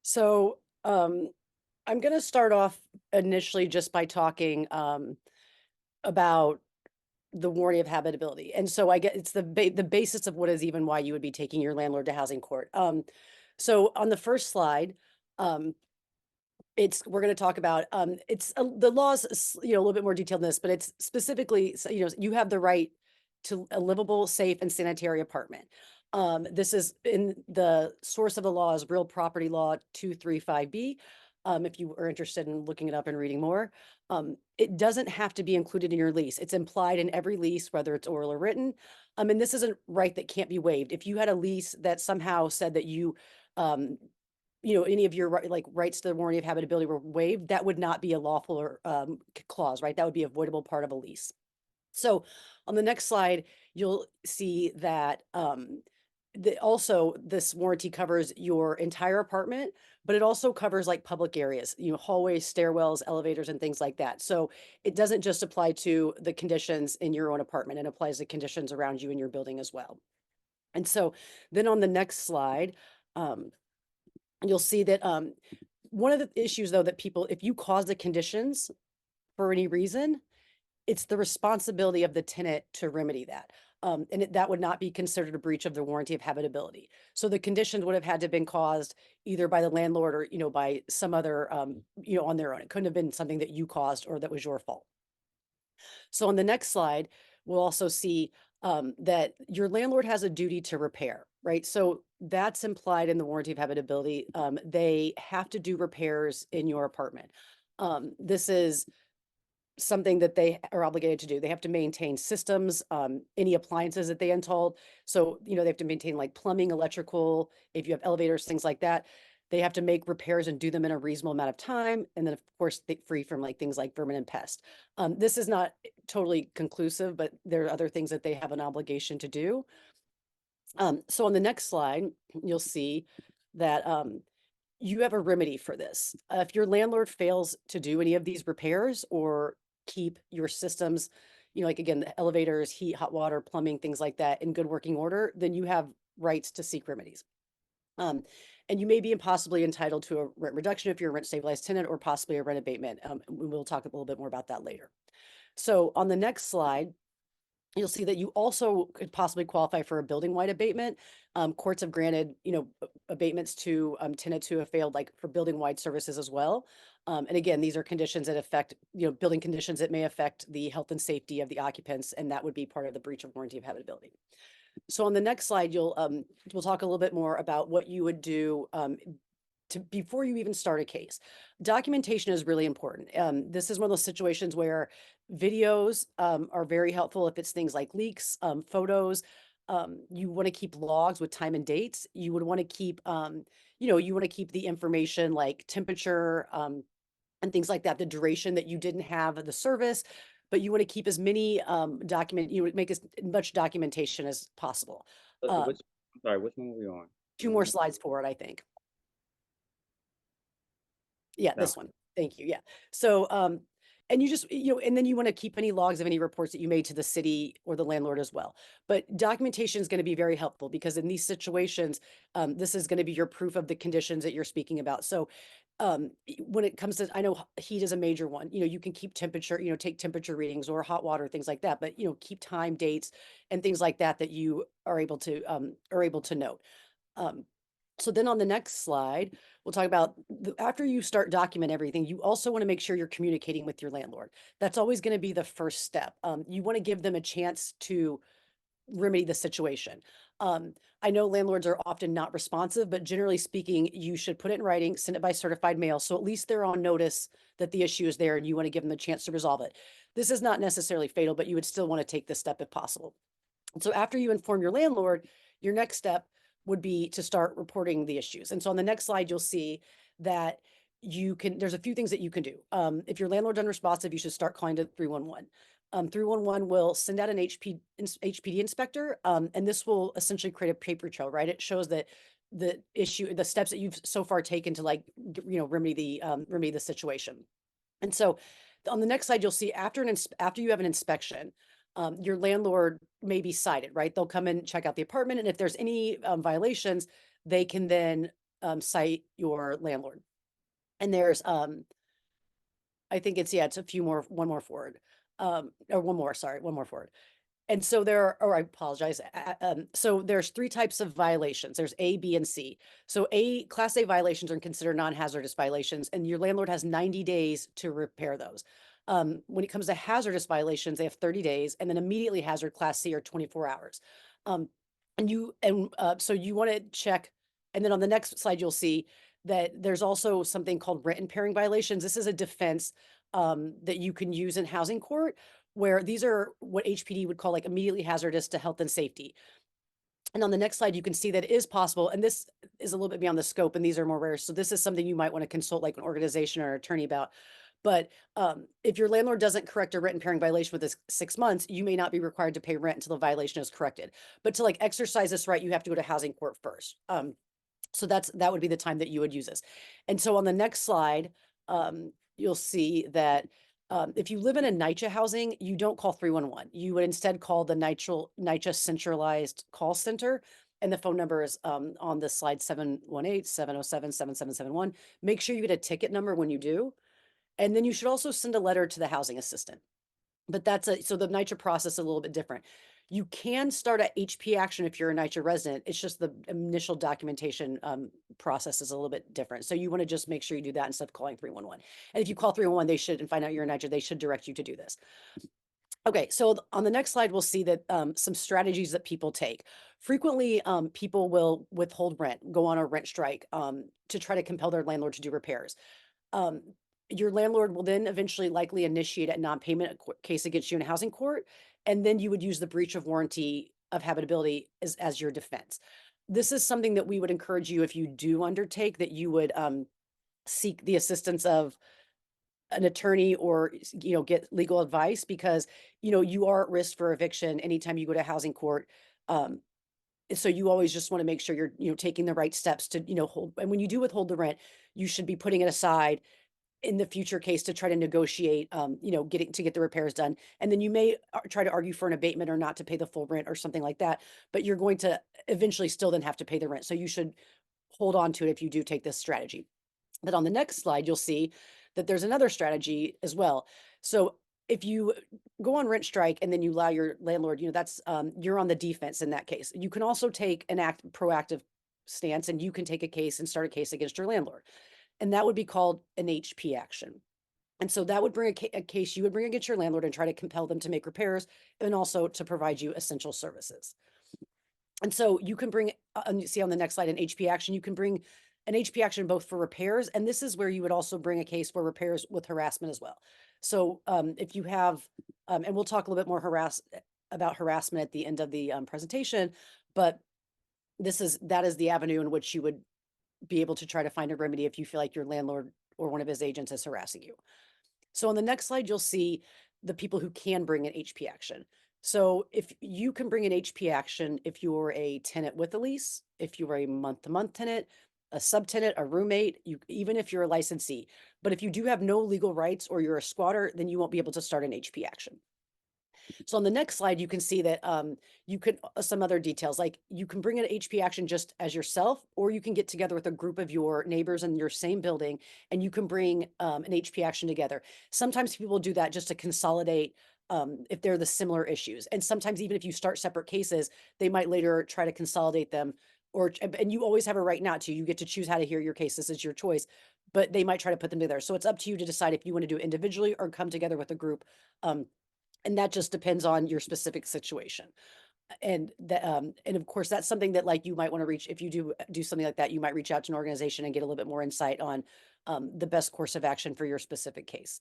So, I'm going to start off initially just by talking about the warranty of habitability. And so I get it's the basis of what is even why you would be taking your landlord to housing court. So on the first slide, um, it's we're going to talk about the laws, a little bit more detailed than this, but it's specifically you have the right to a livable, safe, and sanitary apartment. This is in the source of the law is Real Property Law 235B. If you are interested in looking it up and reading more, it doesn't have to be included in your lease. It's implied in every lease, whether it's oral or written. And this is a right that can't be waived. If you had a lease that somehow said that um, any of your like rights to the warranty of habitability were waived, that would not be a lawful or clause, right? That would be a voidable part of a lease. So on the next slide, you'll see that also this warranty covers your entire apartment, but it also covers like public areas, hallways, stairwells, elevators, and things like that. So it doesn't just apply to the conditions in your own apartment, it applies to conditions around you in your building as well. And so then on the next slide, um, you'll see that one of the issues though that people, if you cause the conditions for any reason, it's the responsibility of the tenant to remedy that. That would not be considered a breach of the warranty of habitability. So the conditions would have had to have been caused either by the landlord or, by some other, on their own. It couldn't have been something that you caused or that was your fault. So on the next slide, we'll also see that your landlord has a duty to repair, right? So that's implied in the warranty of habitability. They have to do repairs in your apartment. This is something that they are obligated to do. They have to maintain systems, any appliances that they installed. So, they have to maintain like plumbing, electrical, if you have elevators, things like that. They have to make repairs and do them in a reasonable amount of time. And then, of course, free from like things like vermin and pest. This is not totally conclusive, but there are other things that they have an obligation to do. So on the next slide, you'll see that you have a remedy for this. If your landlord fails to do any of these repairs or keep your systems, like again, the elevators, heat, hot water, plumbing, things like that in good working order, then you have rights to seek remedies. And you may be impossibly entitled to a rent reduction if you're a rent stabilized tenant or possibly a rent abatement. We'll talk a little bit more about that later. So on the next slide, you'll see that you also could possibly qualify for a building-wide abatement. Courts have granted, abatements to tenants who have failed, like for building-wide services as well. And again, these are conditions that affect, building conditions that may affect the health and safety of the occupants, and that would be part of the breach of warranty of habitability. So on the next slide, we'll talk a little bit more about what you would do before you even start a case. Documentation is really important. This is one of those situations where videos are very helpful if it's things like leaks, photos. You want to keep logs with time and dates. You would want to keep, you want to keep the information like temperature and things like that, the duration that you didn't have the service, but you want to keep as many you would make as much documentation as possible. Uh, Which I'm sorry, which one were we on? two more slides forward, I think. Yeah, No. this one. Thank you. Yeah. So, and you just, and then you want to keep any logs of any reports that you made to the city or the landlord as well. But documentation is going to be very helpful because in these situations, this is going to be your proof of the conditions that you're speaking about. So, when it comes to, I know heat is a major one, you can keep temperature, take temperature readings or hot water, things like that, but, keep time, dates, and things like that, that you are able to note. Um, so then on the next slide, we'll talk about after you start document everything, you also want to make sure you're communicating with your landlord. That's always going to be the first step. You want to give them a chance to remedy the situation. I know landlords are often not responsive, but generally speaking, you should put it in writing, send it by certified mail. So at least they're on notice that the issue is there and you want to give them a chance to resolve it. This is not necessarily fatal, but you would still want to take this step if possible. And so after you inform your landlord, your next step would be to start reporting the issues. And so on the next slide, you'll see that there's a few things that you can do. If your landlord's unresponsive, you should start calling to 311. 311 will send out an HPD inspector, and this will essentially create a paper trail, right? It shows that the steps that you've so far taken to remedy the situation. And so on the next slide, you'll see after you have an inspection, your landlord may be cited, right? They'll come and check out the apartment. And if there's any violations, they can then cite your landlord. And there's I think it's a few more, one more forward. Or one more, sorry, one more forward. And so there are, or I apologize. So there's three types of violations. There's A, B, and C. So Class A violations are considered non-hazardous violations, and your landlord has 90 days to repair those. When it comes to hazardous violations, they have 30 days, and then immediately hazard Class C are 24 hours. Um, so you want to check, and then on the next slide, you'll see that there's also something called rent impairing violations. This is a defense that you can use in housing court, where these are what HPD would call like immediately hazardous to health and safety. And on the next slide, you can see that it is possible, and this is a little bit beyond the scope, and these are more rare. So this is something you might want to consult like an organization or an attorney about. But if your landlord doesn't correct a rent impairing violation within 6 months, you may not be required to pay rent until the violation is corrected. But to like exercise this right, you have to go to housing court first. So that would be the time that you would use this. And so on the next slide, you'll see that if you live in a NYCHA housing, you don't call 311. You would instead call the NYCHA centralized call center. And the phone number is on this slide, 718-707-7771. Make sure you get a ticket number when you do. And then you should also send a letter to the housing assistant. But so the NYCHA process is a little bit different. You can start a HP action if you're a NYCHA resident. It's just the initial documentation process is a little bit different. So you want to just make sure you do that instead of calling 311. And if you call 311, they should, and find out you're a NYCHA, they should direct you to do this. Okay, so on the next slide, we'll see that some strategies that people take. Frequently, people will withhold rent, go on a rent strike to try to compel their landlord to do repairs. Um, your landlord will then eventually likely initiate a non-payment case against you in housing court, and then you would use the breach of warranty of habitability as your defense. This is something that we would encourage you, if you do undertake, that you would seek the assistance of an attorney or get legal advice, because you are at risk for eviction anytime you go to housing court. So you always just want to make sure you're taking the right steps to hold, and when you do withhold the rent, you should be putting it aside in the future case to try to negotiate, get the repairs done. And then you may try to argue for an abatement or not to pay the full rent or something like that, but you're going to eventually still then have to pay the rent. So you should hold on to it if you do take this strategy. But on the next slide, you'll see that there's another strategy as well. So if you go on rent strike and then you allow your landlord, that's you're on the defense in that case. You can also take an proactive stance, and you can take a case and start a case against your landlord. And that would be called an HP action. And so that would bring a case you would bring against your landlord and try to compel them to make repairs and also to provide you essential services. And so you can bring, you see on the next slide, an HP action. You can bring an HP action both for repairs, and this is where you would also bring a case for repairs with harassment as well. So if you have, and we'll talk a little bit more about harassment at the end of the presentation, but that is the avenue in which you would be able to try to find a remedy if you feel like your landlord or one of his agents is harassing you. So on the next slide, you'll see the people who can bring an HP action. So if you can bring an HP action, if you're a tenant with a lease, if you're a month-to-month tenant, a subtenant, a roommate, even if you're a licensee. But if you do have no legal rights or you're a squatter, then you won't be able to start an HP action. So on the next slide, you can see that you could some other details, like you can bring an HP action just as yourself, or you can get together with a group of your neighbors in your same building, and you can bring an HP action together. Sometimes people do that just to consolidate if they're the similar issues. And sometimes even if you start separate cases, they might later try to consolidate them. And you always have a right not to. You get to choose how to hear your case. This is your choice. But they might try to put them together. So it's up to you to decide if you want to do it individually or come together with a group. And that just depends on your specific situation. And of course, that's something that like you might want to reach, if you do something like that, you might reach out to an organization and get a little bit more insight on the best course of action for your specific case.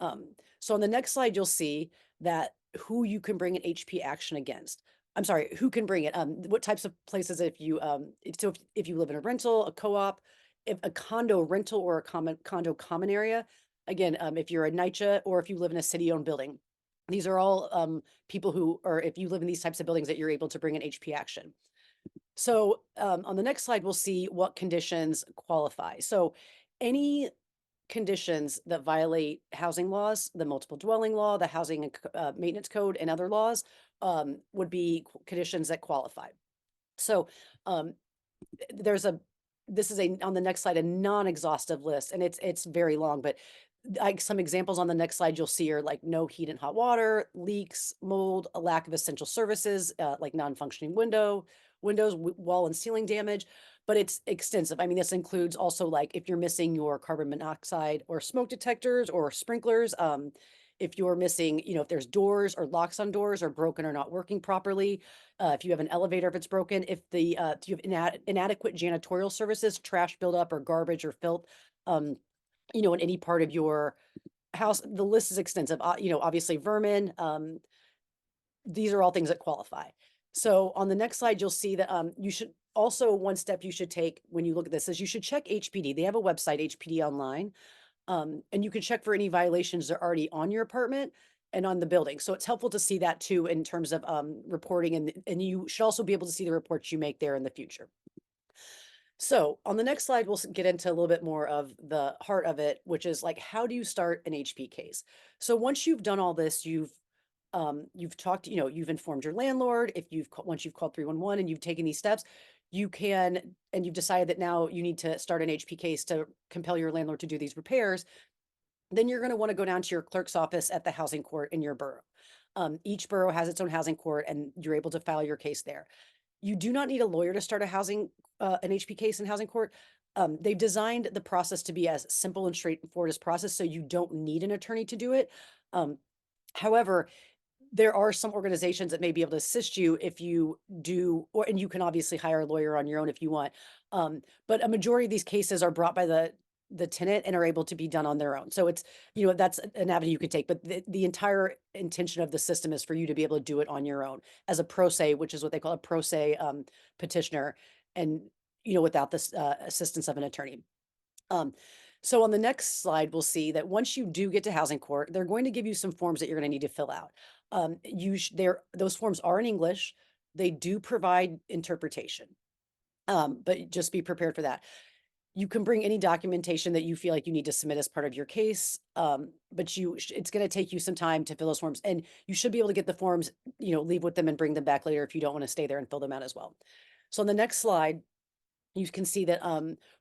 So on the next slide, you'll see that who you can bring an HP action against. I'm sorry, who can bring it? What types of places if you if you live in a rental, a co-op, if a condo rental or a condo common area. Again, if you're a NYCHA or if you live in a city-owned building. These are all people who, or if you live in these types of buildings, that you're able to bring an HP action. So on the next slide, we'll see what conditions qualify. So any conditions that violate housing laws, the multiple dwelling law, the housing and maintenance code, and other laws would be conditions that qualify. So there's this is a on the next slide, a non-exhaustive list, and it's very long, but like some examples on the next slide you'll see are like no heat and hot water, leaks, mold, a lack of essential services, like non-functioning windows, wall and ceiling damage, but it's extensive. I mean, this includes also like if you're missing your carbon monoxide or smoke detectors or sprinklers, if you're missing, if there's doors or locks on doors are broken or not working properly, if you have an elevator, if it's broken, if you have inadequate janitorial services, trash buildup or garbage or filth, um, in any part of your house, the list is extensive. Obviously vermin, these are all things that qualify. So on the next slide, you'll see that you should also one step you should take when you look at this is you should check HPD. They have a website, HPD Online, and you can check for any violations that are already on your apartment and on the building. So it's helpful to see that too in terms of reporting, and you should also be able to see the reports you make there in the future. So on the next slide, we'll get into a little bit more of the heart of it, which is like, how do you start an HP case? So once you've done all this, you've talked, you've informed your landlord. If once you've called 311 and you've taken these steps, and you've decided that now you need to start an HP case to compel your landlord to do these repairs, then you're going to want to go down to your clerk's office at the housing court in your borough. Each borough has its own housing court, and you're able to file your case there. You do not need a lawyer to start an HP case in housing court. They've designed the process to be as simple and straightforward as process, so you don't need an attorney to do it. However, there are some organizations that may be able to assist you if you do, and you can obviously hire a lawyer on your own if you want. But a majority of these cases are brought by the tenant and are able to be done on their own. So it's, that's an avenue you could take, but the entire intention of the system is for you to be able to do it on your own as a pro se, which is what they call a pro se petitioner, and without this assistance of an attorney. So on the next slide, we'll see that once you do get to housing court, they're going to give you some forms that you're going to need to fill out. Those forms are in English. They do provide interpretation, but just be prepared for that. You can bring any documentation that you feel like you need to submit as part of your case, but it's going to take you some time to fill those forms, and you should be able to get the forms, leave with them and bring them back later if you don't want to stay there and fill them out as well. So on the next slide, you can see that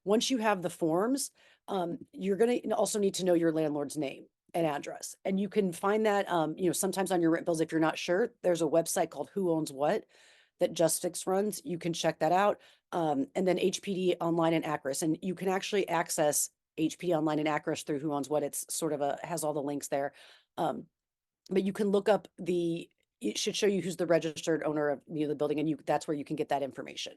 once you have the forms, you're going to also need to know your landlord's name and address. And you can find that, sometimes on your rent bills, if you're not sure, there's a website called Who Owns What that JustFix runs. You can check that out. And then HPD Online and Acris. And you can actually access HPD Online and Acris through Who Owns What. It's sort of has all the links there. But you can look up it should show you who's the registered owner of the building, and that's where you can get that information.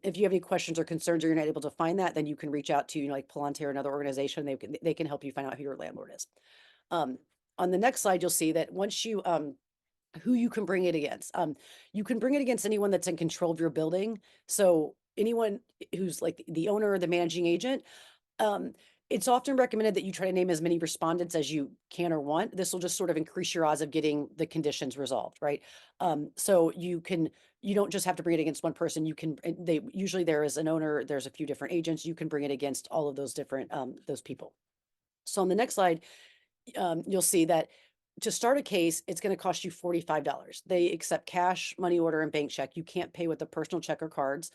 If you have any questions or concerns or you're not able to find that, then you can reach out to, like Palantir, another organization. They can help you find out who your landlord is. On the next slide, you'll see that once you who you can bring it against. You can bring it against anyone that's in control of your building. So anyone who's like the owner or the managing agent. It's often recommended that you try to name as many respondents as you can or want. This will just sort of increase your odds of getting the conditions resolved, right? So you don't just have to bring it against one person. Usually there is an owner, there's a few different agents. You can bring it against all of those different, those people. So on the next slide, you'll see that to start a case, it's going to cost you $45. They accept cash, money order, and bank check. You can't pay with a personal check or cards.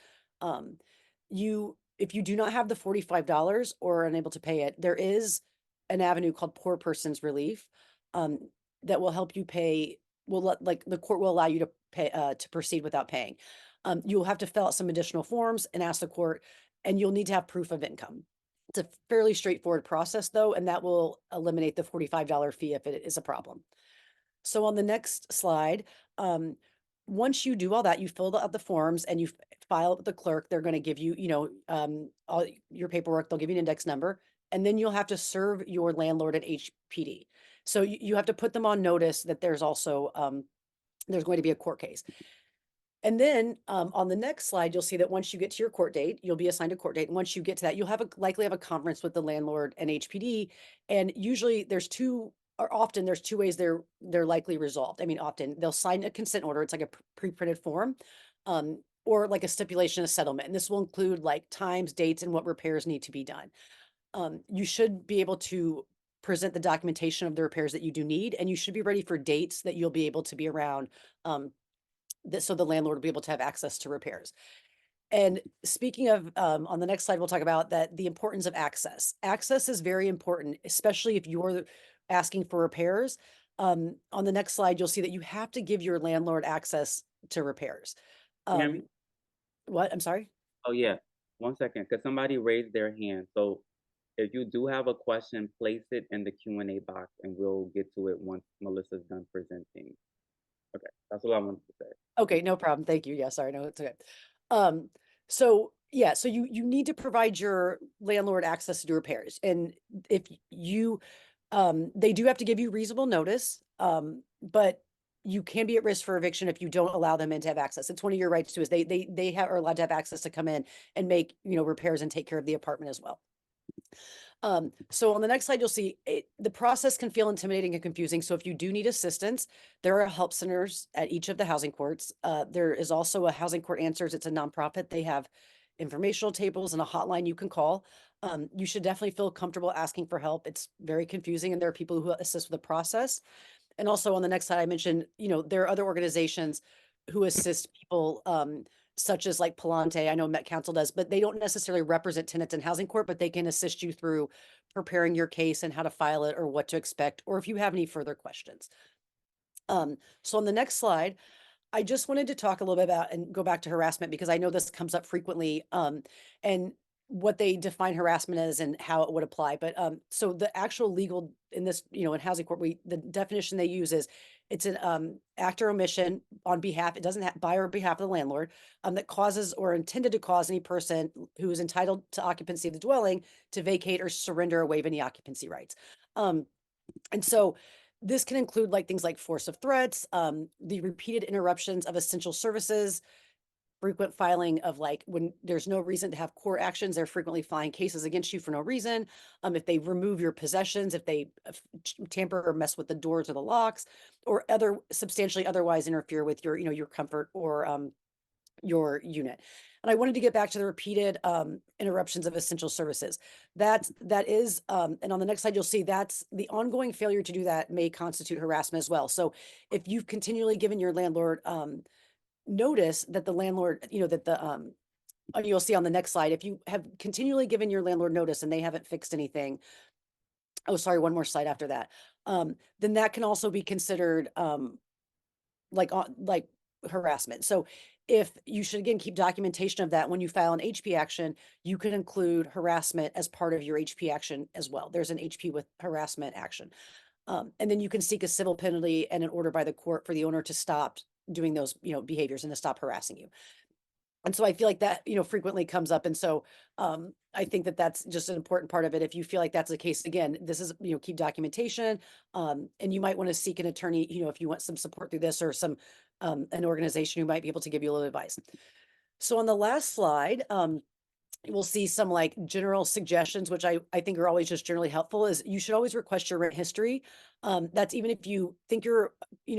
If you do not have the $45 or are unable to pay it, there is an avenue called Poor Person's Relief that will help you pay. The court will allow you to pay to proceed without paying. You'll have to fill out some additional forms and ask the court, and you'll need to have proof of income. It's a fairly straightforward process, though, and that will eliminate the $45 fee if it is a problem. So on the next slide, once you do all that, you fill out the forms and you file it with the clerk. They're going to give you, all your paperwork. They'll give you an index number, and then you'll have to serve your landlord at HPD. So you have to put them on notice that there's also there's going to be a court case. And then on the next slide, you'll see that once you get to your court date, you'll be assigned a court date. And once you get to that, you'll likely have a conference with the landlord and HPD. And usually often there's two ways they're likely resolved. I mean, often they'll sign a consent order. It's like a pre-printed form, or like a stipulation of settlement. And this will include like times, dates, and what repairs need to be done. You should be able to present the documentation of the repairs that you do need, and you should be ready for dates that you'll be able to be around. So the landlord will be able to have access to repairs. And speaking of, on the next slide, we'll talk about that the importance of access. Access is very important, especially if you're asking for repairs. On the next slide, you'll see that you have to give your landlord access to repairs. You hear me? Um, what? I'm sorry? Oh, yeah. 1 second, because somebody raised their hand. So if you do have a question, place it in the Q&A box, and we'll get to it once Melissa's done presenting. Okay, that's all I wanted to say. Okay, no problem. Thank you. Yeah, sorry. No, it's okay. Um, so yeah, so you need to provide your landlord access to do repairs. And if you they do have to give you reasonable notice, but you can be at risk for eviction if you don't allow them in to have access. It's one of your rights too, is are allowed to have access to come in and make, repairs and take care of the apartment as well. So on the next slide, you'll see the process can feel intimidating and confusing. So if you do need assistance, there are help centers at each of the housing courts. There is also a Housing Court Answers. It's a nonprofit. They have informational tables and a hotline you can call. You should definitely feel comfortable asking for help. It's very confusing, and there are people who assist with the process. And also on the next slide, I mentioned, there are other organizations who assist people, such as like Palante. I know Met Council does, but they don't necessarily represent tenants in housing court, but they can assist you through preparing your case and how to file it or what to expect, or if you have any further questions. So on the next slide, I just wanted to talk a little bit about and go back to harassment because I know this comes up frequently, and what they define harassment as and how it would apply. But so the actual legal in this, in housing court, the definition they use is it's an act or omission on behalf, it doesn't have by or behalf of the landlord, that causes or intended to cause any person who is entitled to occupancy of the dwelling to vacate or surrender or waive any occupancy rights. And so this can include like things like force of threats, the repeated interruptions of essential services, frequent filing of like when there's no reason to have court actions, they're frequently filing cases against you for no reason. If they remove your possessions, if they tamper or mess with the doors or the locks, or other substantially otherwise interfere with your, your comfort or your unit. And I wanted to get back to the repeated interruptions of essential services. That is, and on the next slide, you'll see that's the ongoing failure to do that may constitute harassment as well. So if you've continually given your landlord notice that the landlord, that the you'll see on the next slide, if you have continually given your landlord notice and they haven't fixed anything, oh, sorry, one more slide after that, then that can also be considered like harassment. So if you should again keep documentation of that when you file an HP action, you can include harassment as part of your HP action as well. There's an HP with harassment action. And then you can seek a civil penalty and an order by the court for the owner to stop doing those, behaviors and to stop harassing you. And so I feel like that, frequently comes up. And so I think that that's just an important part of it. If you feel like that's the case, again, this is, keep documentation. And you might want to seek an attorney, if you want some support through this or some, an organization who might be able to give you a little advice. So on the last slide, we'll see some like general suggestions, which I think are always just generally helpful, is you should always request your rent history. That's even if you think your,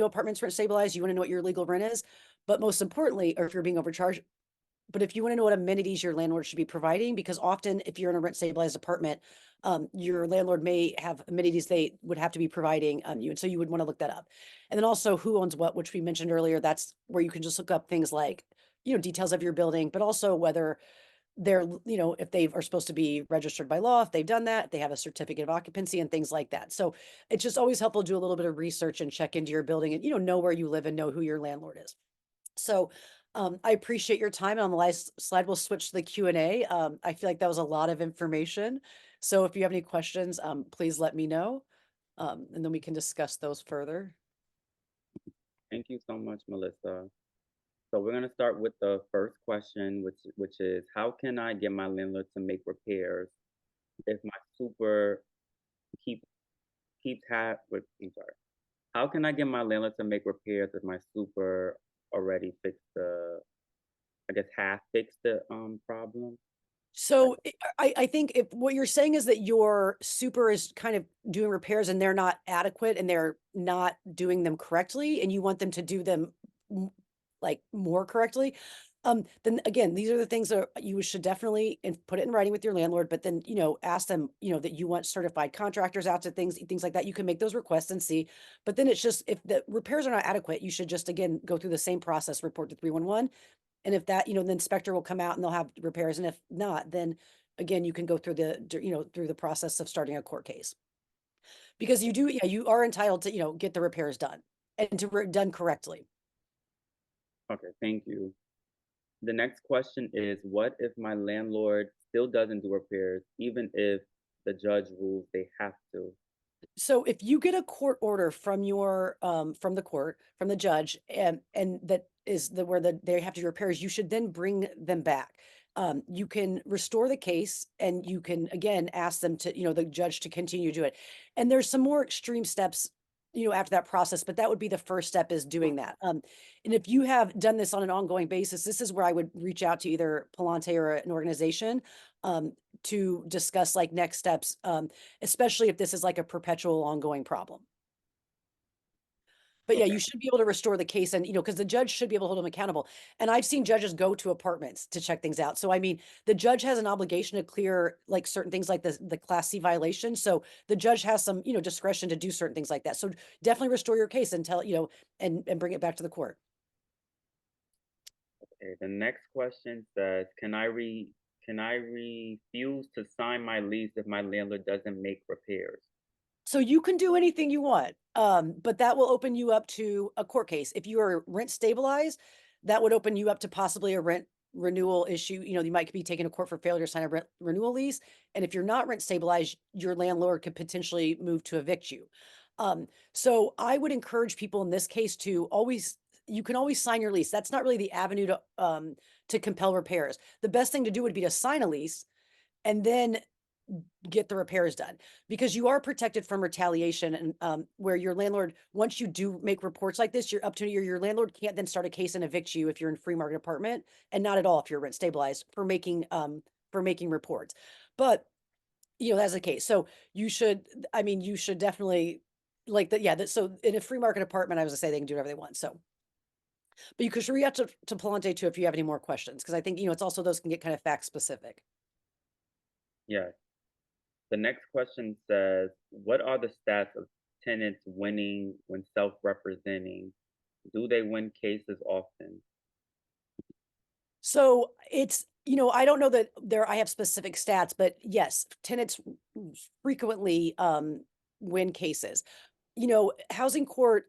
apartment's rent stabilized, you want to know what your legal rent is. But most importantly, or if you're being overcharged, but if you want to know what amenities your landlord should be providing, because often if you're in a rent stabilized apartment, your landlord may have amenities they would have to be providing you. And so you would want to look that up. And then also who owns what, which we mentioned earlier, that's where you can just look up things like, details of your building, but also whether they're, if they are supposed to be registered by law, if they've done that, they have a certificate of occupancy and things like that. So it's just always helpful to do a little bit of research and check into your building and, know where you live and know who your landlord is. So I appreciate your time. And on the last slide, we'll switch to the Q&A. I feel like that was a lot of information. So if you have any questions, please let me know. And then we can discuss those further. Thank you so much, Melissa. So we're gonna start with the first question, which is how can I get my landlord to make repairs if my super keep keeps ha with I'm sorry. How can I get my landlord to make repairs if my super already fixed the I guess half fixed the problem? Like, So I think if what you're saying is that your super is kind of doing repairs and they're not adequate and they're not doing them correctly, and you want them to do them like more correctly, then again, these are the things that you should definitely and put it in writing with your landlord, but then, ask them, that you want certified contractors out to things like that. You can make those requests and see, but then it's just, if the repairs are not adequate, you should just, again, go through the same process, report to 311 And if that, the inspector will come out and they'll have repairs. And if not, then again, you can go through through the process of starting a court case. Because yeah, you are entitled to, get the repairs done and done correctly. Okay, thank you. The next question is, what if my landlord still doesn't do repairs, even if the judge rules they have to? So if you get a court order from from the court, from the judge, and that is where they have to do repairs, you should then bring them back. You can restore the case and you can again ask them to, the judge to continue to do it. And there's some more extreme steps, after that process, but that would be the first step is doing that. And if you have done this on an ongoing basis, this is where I would reach out to either Palante or an organization um, to discuss like next steps. Especially if this is like a perpetual ongoing problem. But yeah, Okay, you should be able to restore the case and, because the judge should be able to hold them accountable. And I've seen judges go to apartments to check things out. So I mean, the judge has an obligation to clear like certain things like the Class C violation. So the judge has some, discretion to do certain things like that. So definitely restore your case and tell, and bring it back to the court. okay. The next question says, can I refuse to sign my lease if my landlord doesn't make repairs? So you can do anything you want, but that will open you up to a court case. If you are rent stabilized, that would open you up to possibly a rent renewal issue. You might be taken to court for failure to sign a rent renewal lease. And if you're not rent stabilized, your landlord could potentially move to evict you. So I would encourage people in this case to you can always sign your lease. That's not really the avenue to compel repairs. The best thing to do would be to sign a lease and then get the repairs done because you are protected from retaliation and where your landlord once you do make reports like this you're up to your landlord can't then start a case and evict you if you're in free market apartment and not at all if you're rent stabilized for making reports. But that's the case. So you should definitely like that. Yeah, so in a free market apartment I was to say they can do whatever they want. So but you could reach out to Palante too if you have any more questions because I think it's also those can get kind of fact specific. Yes. The next question says, what are the stats of tenants winning when self-representing? Do they win cases often? So it's, I don't know that I have specific stats, but yes, tenants frequently win cases. Housing court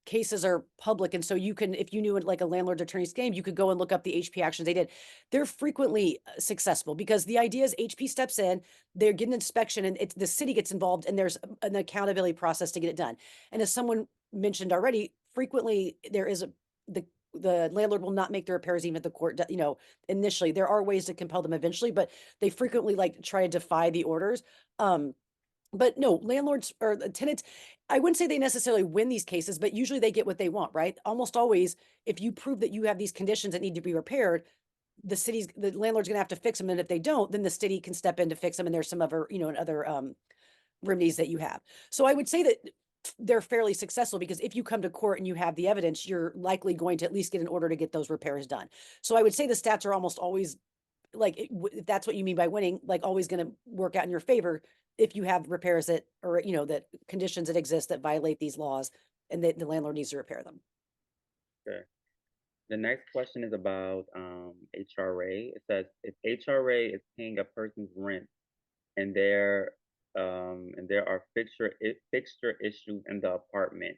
cases are public. And so you can, if you knew it like a landlord attorney's game, you could go and look up the HP actions they did. They're frequently successful because the idea is HP steps in, they're getting inspection and the city gets involved and there's an accountability process to get it done. And as someone mentioned already, frequently there is the landlord will not make the repairs even if the court, initially. There are ways to compel them eventually, but they frequently like try to defy the orders. But no, landlords or the tenants, I wouldn't say they necessarily win these cases, but usually they get what they want, right? Almost always, if you prove that you have these conditions that need to be repaired, the landlord's gonna have to fix them. And if they don't, then the city can step in to fix them. And there's some other, and other remedies that you have. So I would say that they're fairly successful because if you come to court and you have the evidence, you're likely going to at least get an order to get those repairs done. So I would say the stats are almost always like if that's what you mean by winning, like always going to work out in your favor if you have repairs that or that conditions that exist that violate these laws and the landlord needs to repair them. Okay. The next question is about HRA. It says, if HRA is paying a person's rent and there are fixture issues in the apartment,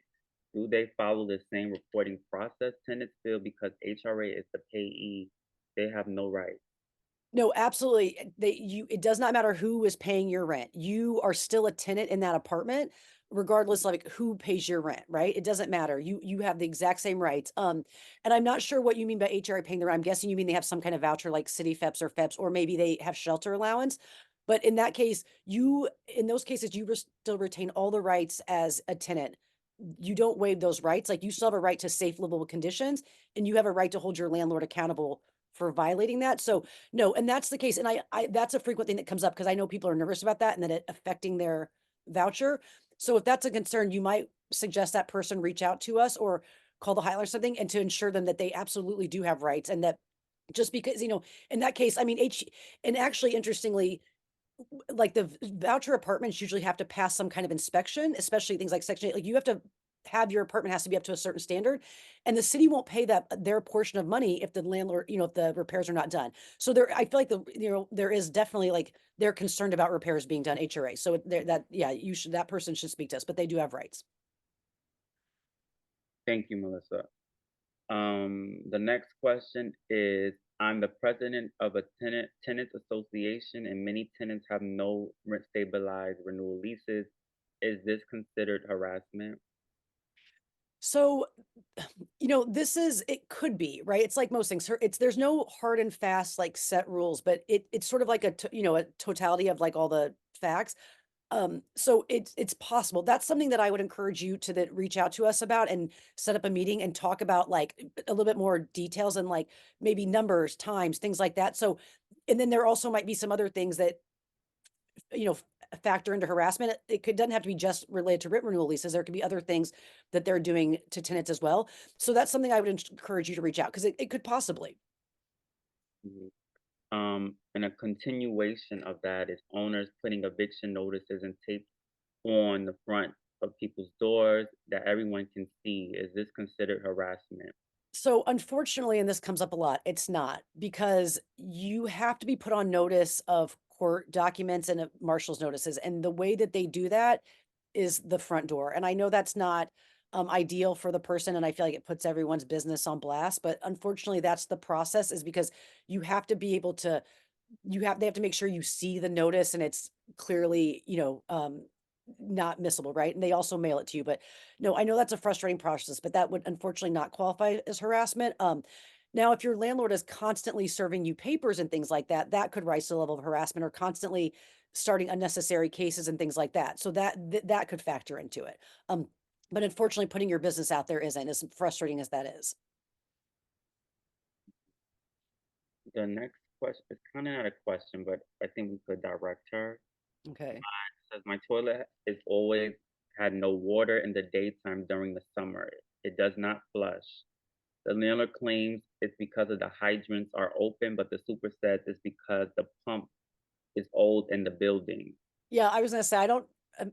do they follow the same reporting process tenants feel because HRA is the payee? They have no right. No, absolutely. It does not matter who is paying your rent. You are still a tenant in that apartment, regardless of like who pays your rent, right? It doesn't matter. You have the exact same rights. And I'm not sure what you mean by HRA paying the rent. I'm guessing you mean they have some kind of voucher like city FEPS or FEPS, or maybe they have shelter allowance. But in that case, in those cases, still retain all the rights as a tenant. You don't waive those rights. Like you still have a right to safe livable conditions, and you have a right to hold your landlord accountable for violating that. So no, and that's the case. And I that's a frequent thing that comes up because I know people are nervous about that and that it affecting their voucher. So if that's a concern, you might suggest that person reach out to us or call the hotline or something and to ensure them that they absolutely do have rights and that just because, in that case, I mean, and actually interestingly, like the voucher apartments usually have to pass some kind of inspection, especially things like Section 8. Like you have to have your apartment has to be up to a certain standard, and the city won't pay that their portion of money if the landlord, if the repairs are not done. So there, I feel like there is definitely like they're concerned about repairs being done, HRA. So there, that yeah, that person should speak to us, but they do have rights. Thank you, Melissa. The next question is, I'm the president of a tenants association, and many tenants have no rent stabilized renewal leases. Is this considered harassment? So, this is it could be, right? It's like most things. It's there's no hard and fast like set rules, but it's sort of like a totality of like all the facts. So it's possible. That's something that I would encourage you to that reach out to us about and set up a meeting and talk about like a little bit more details and like maybe numbers, times, things like that. So, and then there also might be some other things that you know, factor into harassment. Doesn't have to be just related to rent renewal leases. There could be other things that they're doing to tenants as well. So that's something I would encourage you to reach out because it could possibly. Mhm. And a continuation of that is owners putting eviction notices and tape on the front of people's doors that everyone can see. Is this considered harassment? So unfortunately, and this comes up a lot, it's not because you have to be put on notice of court documents and marshal's notices. And the way that they do that is the front door. And I know that's not ideal for the person. And I feel like it puts everyone's business on blast. But unfortunately, that's the process is because you have to be able to they have to make sure you see the notice and it's clearly, not missable, right? And they also mail it to you. But no, I know that's a frustrating process, but that would unfortunately not qualify as harassment. Now, if your landlord is constantly serving you papers and things like that, that could rise to the level of harassment or constantly starting unnecessary cases and things like that. So that could factor into it. But unfortunately, putting your business out there isn't as frustrating as that is. The next question is kind of not a question, but I think we could direct her. Okay. Says my toilet is always had no water in the daytime during the summer. It does not flush. The landlord claims it's because of the hydrants are open, but the super says it's because the pump is old in the building. Yeah, I was gonna say,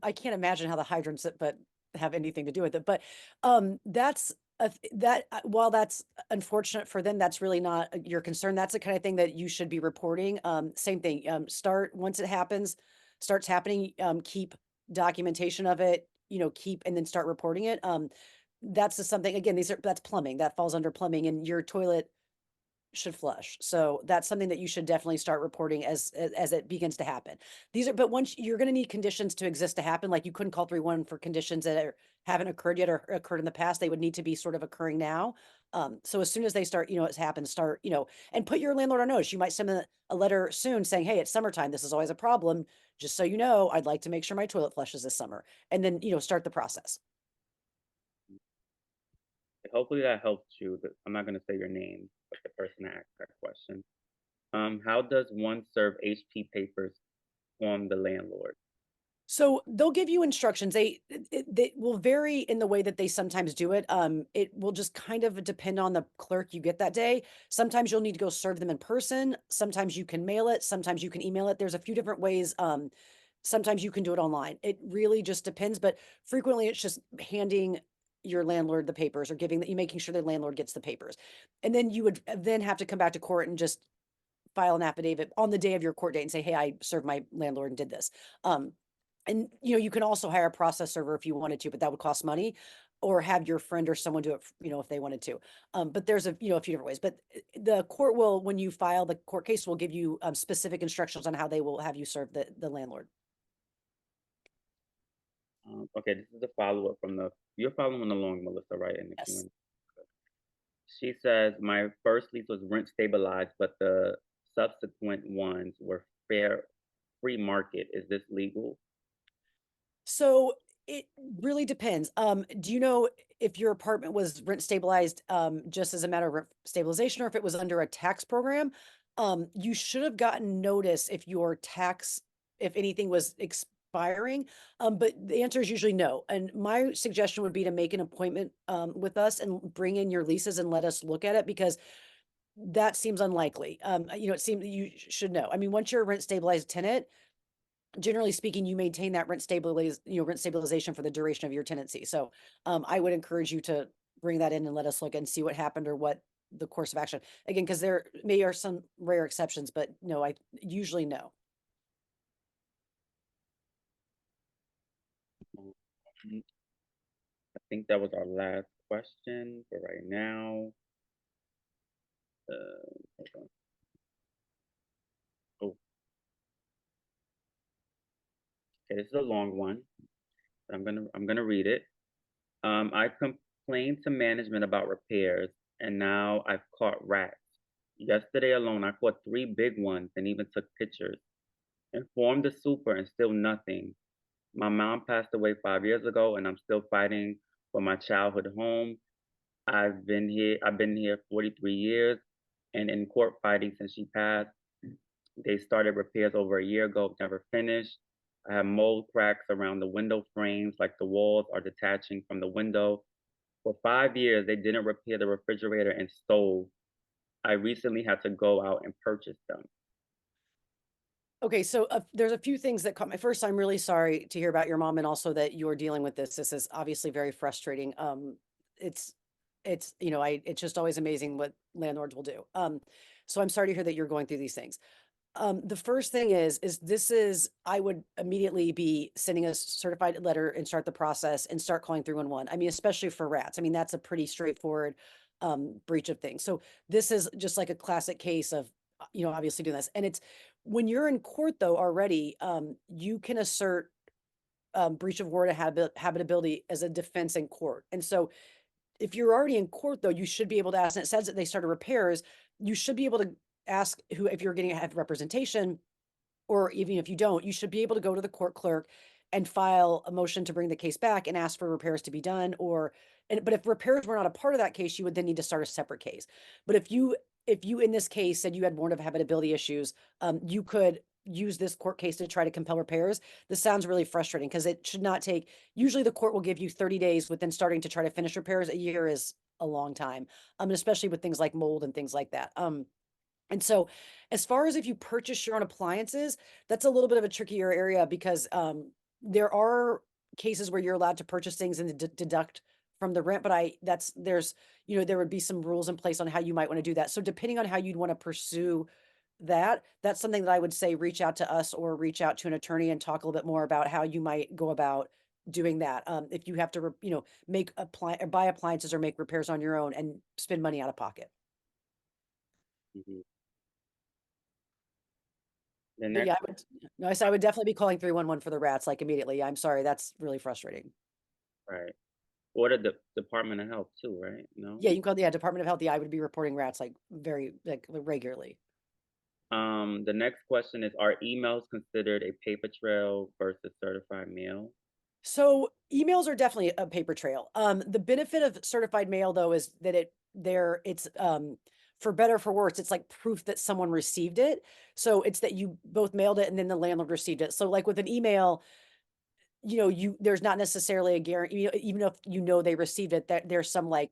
I can't imagine how the hydrants but have anything to do with it, but, that's while that's unfortunate for them, that's really not your concern. That's the kind of thing that you should be reporting. Same thing, start once it starts happening, keep documentation of it, keep and then start reporting it. That's just something again, that's plumbing, that falls under plumbing, and your toilet should flush. So that's something that you should definitely start reporting as it begins to happen. These are but once you're going to need conditions to exist to happen, like you couldn't call 3-1 for conditions that haven't occurred yet or occurred in the past. They would need to be sort of occurring now. So as soon as they start, it's happened, start, and put your landlord on notice. You might send a letter soon saying, "Hey, it's summertime. This is always a problem. Just so you know, I'd like to make sure my toilet flushes this summer." And then, start the process. Hopefully that helps you. But I'm not going to say your name, but the person that asked that question. How does one serve HP papers on the landlord? So they'll give you instructions. They will vary in the way that they sometimes do it. It will just kind of depend on the clerk you get that day. Sometimes you'll need to go serve them in person. Sometimes you can mail it. Sometimes you can email it. There's a few different ways. Sometimes you can do it online. It really just depends, but frequently it's just handing your landlord the papers or you making sure the landlord gets the papers. And then you would then have to come back to court and just file an affidavit on the day of your court date and say, "Hey, I served my landlord and did this." Um, and you can also hire a process server if you wanted to, but that would cost money, or have your friend or someone do it, if they wanted to. But there's a few different ways. But the court will, when you file the court case, will give you specific instructions on how they will have you serve the landlord. Okay, this is a follow up from the. You're following along, Melissa, right? In the Yes. Q&A. She says, my first lease was rent stabilized, but the subsequent ones were fair free market. Is this legal? So it really depends. Do you know if your apartment was rent stabilized just as a matter of rent stabilization or if it was under a tax program? You should have gotten notice if anything was expiring. But the answer is usually no. And my suggestion would be to make an appointment with us and bring in your leases and let us look at it because that seems unlikely. It seems that you should know. I mean, once you're a rent stabilized tenant, generally speaking, you maintain that rent stabilization for the duration of your tenancy. So, I would encourage you to bring that in and let us look and see what happened or what the course of action. Again, because there may are some rare exceptions, but no, I usually no. Um, I think that was our last question for right now. Hold on. Oh, okay, this is a long one. I'm gonna read it. I complained to management about repairs, and now I've caught rats. Yesterday alone, I caught three big ones and even took pictures. Informed the super, and still nothing. My mom passed away 5 years ago, and I'm still fighting for my childhood home. I've been here 43 years, and in court fighting since she passed. They started repairs over a year ago, never finished. I have mold cracks around the window frames, like the walls are detaching from the window. For 5 years, they didn't repair the refrigerator and stove. I recently had to go out and purchase them. Okay, so there's a few things that caught my first. I'm really sorry to hear about your mom and also that you're dealing with this. This is obviously very frustrating. It's it's just always amazing what landlords will do. So I'm sorry to hear that you're going through these things. The first thing is this is I would immediately be sending a certified letter and start the process and start calling 311. I mean, especially for rats. I mean, that's a pretty straightforward breach of things. So this is just like a classic case of obviously doing this. And it's when you're in court though already, you can assert breach of ward of habitability as a defense in court. And so if you're already in court though, you should be able to ask, and it says that they started repairs, you should be able to ask who, if you're getting a have representation, or even if you don't, you should be able to go to the court clerk and file a motion to bring the case back and ask for repairs to be done. But if repairs were not a part of that case, you would then need to start a separate case. But if you in this case said you had warrant of habitability issues, you could use this court case to try to compel repairs. This sounds really frustrating because it should not take, usually the court will give you 30 days within starting to try to finish repairs. A year is a long time. And especially with things like mold and things like that. And so, as far as if you purchase your own appliances, that's a little bit of a trickier area because there are cases where you're allowed to purchase things and deduct from the rent. But there would be some rules in place on how you might want to do that. So, depending on how you'd want to pursue that, that's something that I would say reach out to us or reach out to an attorney and talk a little bit more about how you might go about doing that. If you have to, make or buy appliances or make repairs on your own and spend money out of pocket. Mhm. The But yeah, next, I would no, I said I would definitely be calling 311 for the rats, like, immediately. I'm sorry, that's really frustrating. right. Or the Department of Health too, right? No. Yeah, you can call the, yeah, Department of Health. Yeah, I would be reporting rats, like, regularly. The next question is: Are emails considered a paper trail versus certified mail? So, emails are definitely a paper trail. The benefit of certified mail, though, is that for better or for worse, it's like proof that someone received it. So, it's that you both mailed it and then the landlord received it. So, like, with an email, there's not necessarily a guarantee, even if they received it, that there's some, like,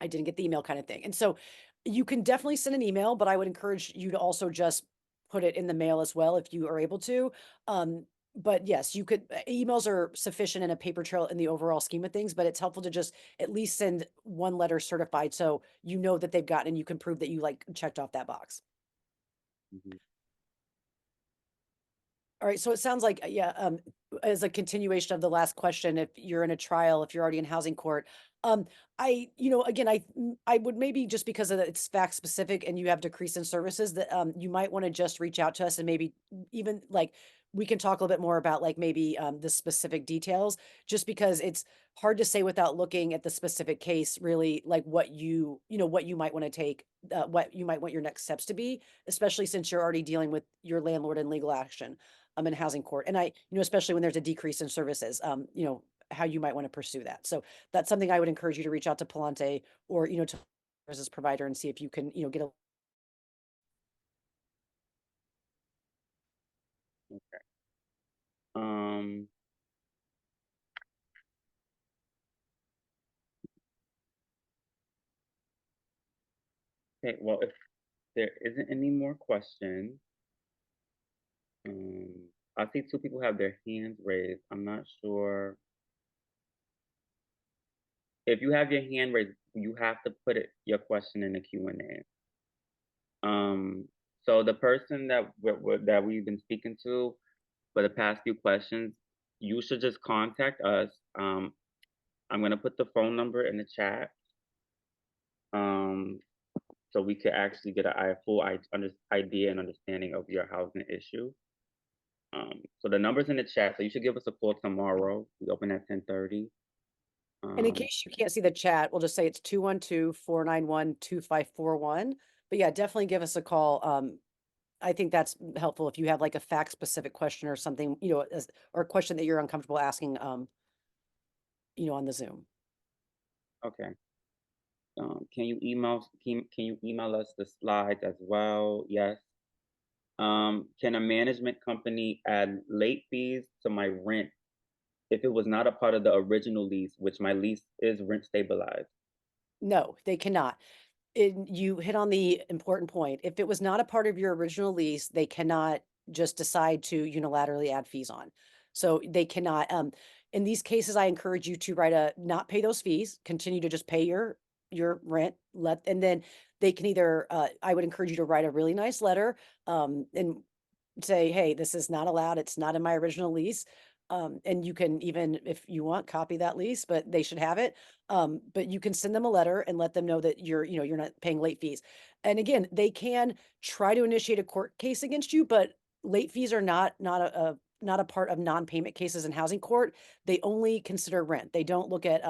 I didn't get the email kind of thing. And so you can definitely send an email, but I would encourage you to also just put it in the mail as well if you are able to. But yes, emails are sufficient in a paper trail in the overall scheme of things, but it's helpful to just at least send one letter certified so you know that they've gotten and you can prove that you like checked off that box. Mhm. All right, so it sounds like, yeah, as a continuation of the last question, if you're in a trial, if you're already in housing court, um, again, I would maybe just because of it's fact specific and you have decrease in services that you might want to just reach out to us and maybe even like we can talk a little bit more about like maybe the specific details, just because it's hard to say without looking at the specific case, really like what you might want to take, what you might want your next steps to be, especially since you're already dealing with your landlord in legal action in housing court. And especially when there's a decrease in services, how you might want to pursue that. So that's something I would encourage you to reach out to Palante or, to services provider and see if you can, get a. Okay. Um. Okay. Well, if there isn't any more questions, um, I see two people have their hands raised. I'm not sure. If you have your hand raised, you have to put your question in the Q&A. So the person that we've been speaking to for the past few questions, you should just contact us. I'm gonna put the phone number in the chat, um, so we could actually get a full idea and understanding of your housing issue. So the number's in the chat, so you should give us a call tomorrow. We open at 10:30. And in Um, case you can't see the chat, we'll just say it's 212-491-2541. But yeah, definitely give us a call. I think that's helpful if you have like a fact specific question or something, or a question that you're uncomfortable asking, on the Zoom. okay. Can you email us the slides as well? Yes. Can a management company add late fees to my rent if it was not a part of the original lease, which my lease is rent stabilized? No, they cannot. You hit on the important point. If it was not a part of your original lease, they cannot just decide to unilaterally add fees on. So they cannot. In these cases, I encourage you to not pay those fees, continue to just pay your rent. And then they can either. I would encourage you to write a really nice letter, and say, "Hey, this is not allowed. It's not in my original lease." And you can even, if you want, copy that lease, but they should have it. But you can send them a letter and let them know that you're not paying late fees. And again, they can try to initiate a court case against you, but late fees are not a part of non-payment cases in housing court. They only consider rent. They don't look at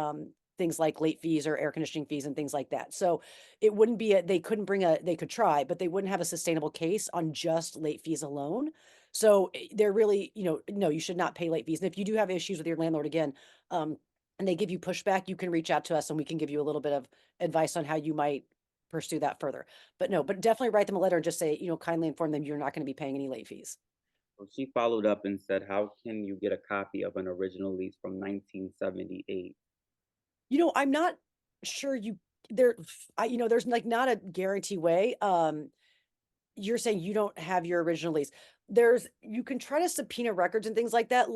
things like late fees or air conditioning fees and things like that. So it wouldn't be a they couldn't bring a they could try, but they wouldn't have a sustainable case on just late fees alone. So they're really, no, you should not pay late fees. And if you do have issues with your landlord again, and they give you pushback, you can reach out to us and we can give you a little bit of advice on how you might pursue that further. But no, but definitely write them a letter and just say, kindly inform them you're not going to be paying any late fees. So she followed up and said, "How can you get a copy of an original lease from 1978?" I'm not sure there's like not a guarantee way. You're saying you don't have your original lease. You can try to subpoena records and things like that.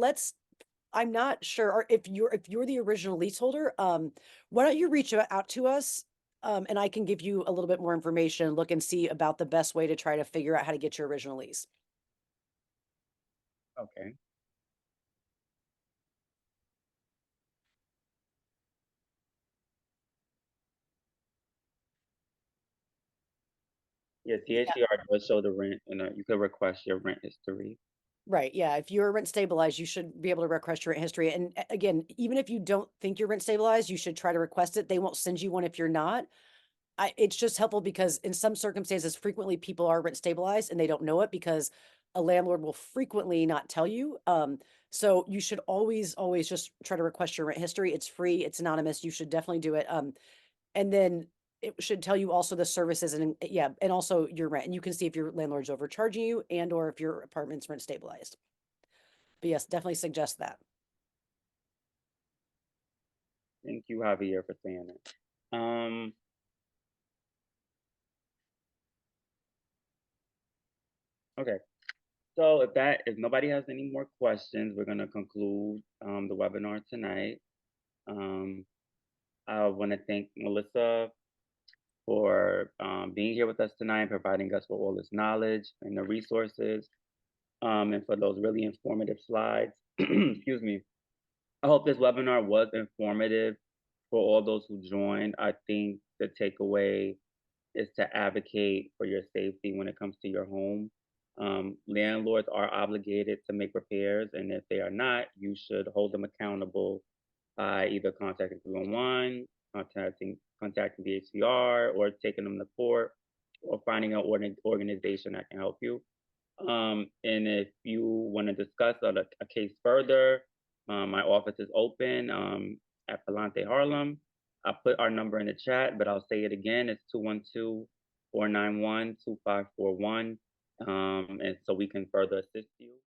I'm not sure or if you're the original leaseholder. Why don't you reach out to us? And I can give you a little bit more information, look and see about the best way to try to figure out how to get your original lease. Okay. Yeah, Yeah. THCR does show the rent, and you could request your rent history. Right. Yeah. If you're rent stabilized, you should be able to request your rent history. And again, even if you don't think you're rent stabilized, you should try to request it. They won't send you one if you're not. It's just helpful because in some circumstances, frequently people are rent stabilized and they don't know it because a landlord will frequently not tell you. So you should always just try to request your rent history. It's free, it's anonymous. You should definitely do it. And then it should tell you also the services and yeah, and also your rent. And you can see if your landlord's overcharging you and or if your apartment's rent stabilized. But yes, definitely suggest that. Thank you, Javier, for saying it. Okay. So if nobody has any more questions, we're gonna conclude the webinar tonight. Um, I want to thank Melissa for being here with us tonight and providing us with all this knowledge and the resources, and for those really informative slides. Excuse me. I hope this webinar was informative for all those who joined. I think the takeaway is to advocate for your safety when it comes to your home. Landlords are obligated to make repairs, and if they are not, you should hold them accountable by either contacting 311, contacting the HCR, or taking them to court, or finding an organization that can help you. And if you want to discuss a case further, my office is open at Palante Harlem. I put our number in the chat, but I'll say it again. It's 212-491-2541. And so we can further assist you.